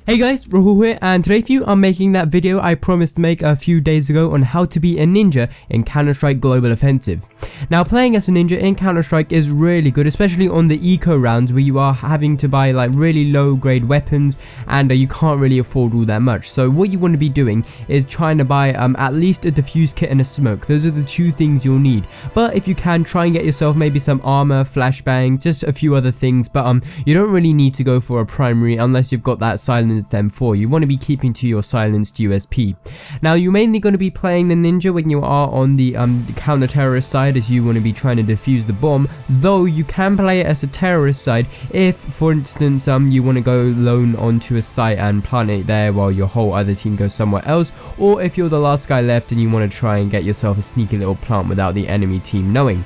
Hey guys, Rahul here, and today for you I'm making that video I promised to make a few days ago on how to be a ninja in Counter-Strike Global Offensive. Now, playing as a ninja in Counter-Strike is really good, especially on the eco rounds where you are having to buy like really low grade weapons and you can't really afford all that much. So what you want to be doing is trying to buy at least a defuse kit and a smoke. Those are the two things you'll need. But if you can, try and get yourself maybe some armor, flashbang, just a few other things. But you don't really need to go for a primary unless you've got that silenced M4. You want to be keeping to your silenced USP. Now, you're mainly going to be playing the ninja when you are on the counter-terrorist side, as you want to be trying to defuse the bomb, though you can play it as a terrorist side if, for instance, you want to go lone onto a site and plant it there while your whole other team goes somewhere else, or if you're the last guy left and you want to try and get yourself a sneaky little plant without the enemy team knowing.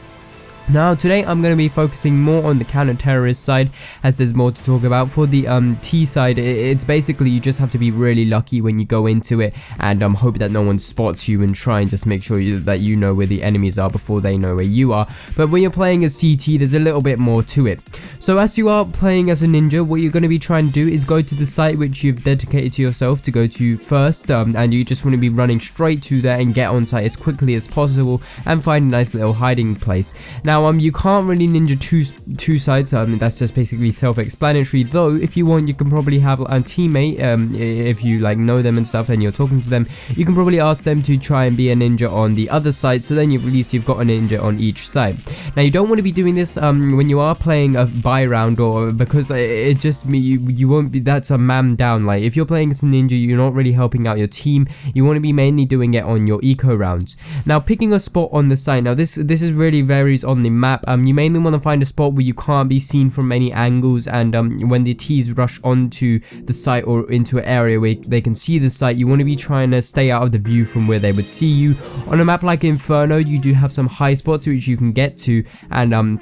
Now, today I'm going to be focusing more on the counter-terrorist side, as there's more to talk about. For the T side, it's basically you just have to be really lucky when you go into it and hope that no one spots you and try and just make sure that you know where the enemies are before they know where you are. But when you're playing as CT, there's a little bit more to it. So as you are playing as a ninja, what you're going to be trying to do is go to the site which you've dedicated to yourself to go to first, and you just want to be running straight to there and get on site as quickly as possible and find a nice little hiding place. Now, you can't really ninja two sides, that's just basically self-explanatory, though if you want you can probably have a teammate, if you like know them and stuff and you're talking to them, you can probably ask them to try and be a ninja on the other side, so then at least you've got a ninja on each side. Now, you don't want to be doing this when you are playing a buy round, or because it just you won't be, that's a man down. Like if you're playing as a ninja, you're not really helping out your team. You want to be mainly doing it on your eco rounds. Now, picking a spot on the site, now this is really varies on the map. You mainly want to find a spot where you can't be seen from many angles, and when the T's rush onto the site or into an area where they can see the site, you want to be trying to stay out of the view from where they would see you. On a map like Inferno, you do have some high spots which you can get to, and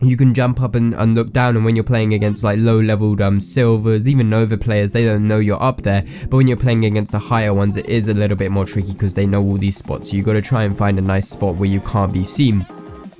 you can jump up and look down, and when you're playing against like low leveled silvers, even Nova players, they don't know you're up there. But when you're playing against the higher ones, it is a little bit more tricky because they know all these spots, so you got to try and find a nice spot where you can't be seen.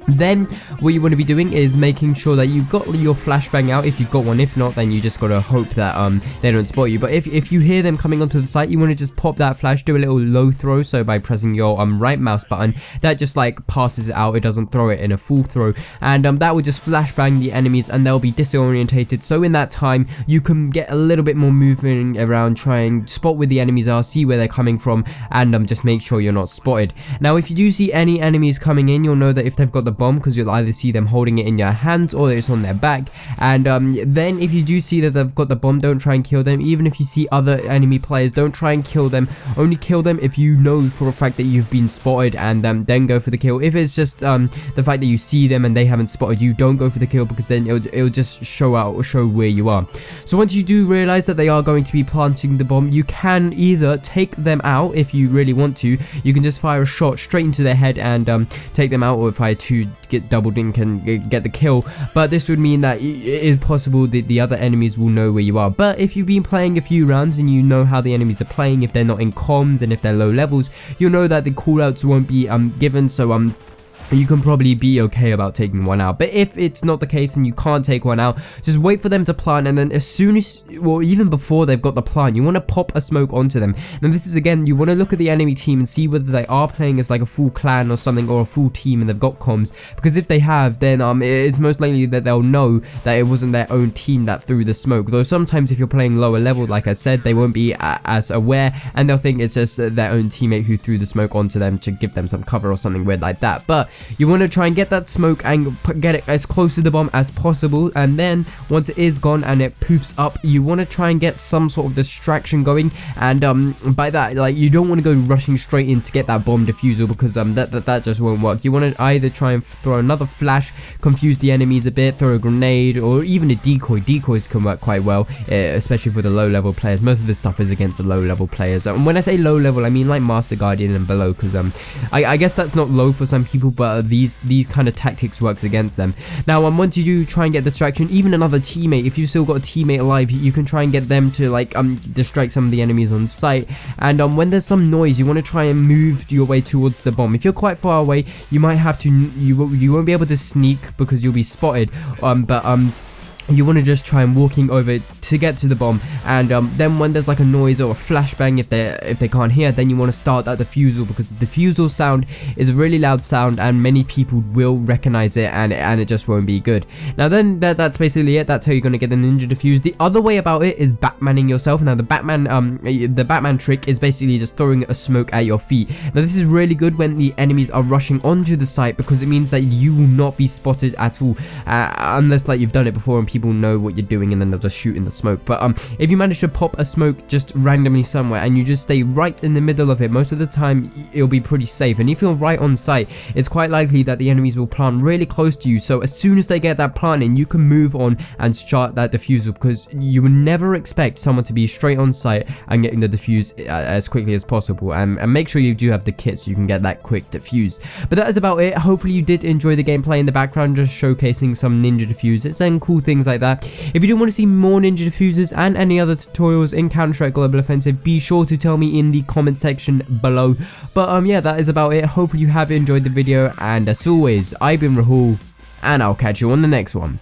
Then what you want to be doing is making sure that you've got your flashbang out if you've got one. If not, then you just gotta hope that they don't spot you. But if you hear them coming onto the site, you want to just pop that flash, do a little low throw, so by pressing your right mouse button, that just like passes it out, it doesn't throw it in a full throw, and that will just flashbang the enemies and they'll be disorientated. So in that time you can get a little bit more moving around, try and spot where the enemies are, see where they're coming from, and just make sure you're not spotted. Now, if you do see any enemies coming in, you'll know that if they've got the bomb, because you'll either see them holding it in your hands or it's on their back. And then if you do see that they've got the bomb, don't try and kill them. Even if you see other enemy players, don't try and kill them. Only kill them if you know for a fact that you've been spotted, and then go for the kill. If it's just the fact that you see them and they haven't spotted you, don't go for the kill, because then it'll just show where you are. So once you do realize that they are going to be planting the bomb, you can either take them out if you really want to. You can just fire a shot straight into their head and take them out, or fire two, get double dink and get the kill. But this would mean that it is possible that the other enemies will know where you are. But if you've been playing a few rounds and you know how the enemies are playing, if they're not in comms and if they're low levels, you'll know that the callouts won't be given, so you can probably be okay about taking one out. But if it's not the case and you can't take one out, just wait for them to plant, and then as soon as, well, even before they've got the plant, you want to pop a smoke onto them. Now this is, again, you want to look at the enemy team and see whether they are playing as like a full clan or something, or a full team and they've got comms, because if they have, then it's most likely that they'll know that it wasn't their own team that threw the smoke. Though sometimes if you're playing lower level, like I said, they won't be as aware, and they'll think it's just their own teammate who threw the smoke onto them to give them some cover or something weird like that. But you want to try and get that smoke and get it as close to the bomb as possible, and then once it is gone and it poofs up, you want to try and get some sort of distraction going. And by that, like, you don't want to go rushing straight in to get that bomb defusal, because that just won't work. You want to either try and throw another flash, confuse the enemies a bit, throw a grenade, or even a decoy. Decoys can work quite well, especially for the low level players. Most of this stuff is against the low level players, and when I say low level, I mean like Master Guardian and below, because I guess that's not low for some people, but these kind of tactics works against them. Now, once you do try and get distraction, even another teammate, if you've still got a teammate alive, you can try and get them to like distract some of the enemies on site. And when there's some noise, you want to try and move your way towards the bomb. If you're quite far away, you might have to, you won't be able to sneak because you'll be spotted, but you want to just try and walking over to get to the bomb, and then when there's like a noise or a flashbang, if they can't hear, then you want to start that defusal, because the defusal sound is a really loud sound and many people will recognize it, and it just won't be good. Now then that's basically it. That's how you're going to get the ninja defuse. The other way about it is Batmaning yourself. Now the Batman trick is basically just throwing a smoke at your feet. Now this is really good when the enemies are rushing onto the site, because it means that you will not be spotted at all, unless like you've done it before and people know what you're doing, and then they'll just shoot in the smoke. But if you manage to pop a smoke just randomly somewhere and you just stay right in the middle of it, most of the time it'll be pretty safe. And if you're right on site, it's quite likely that the enemies will plant really close to you, so as soon as they get that plant in, you can move on and start that defusal, because you would never expect someone to be straight on site and getting the defuse as quickly as possible. And make sure you do have the kit so you can get that quick defuse. But that is about it. Hopefully you did enjoy the gameplay in the background, just showcasing some ninja defusers and cool things like that. If you do want to see more ninja defusers and any other tutorials in Counter-Strike Global Offensive, be sure to tell me in the comment section below. But yeah, that is about it. Hopefully you have enjoyed the video, and as always, I've been Rahul, and I'll catch you on the next one.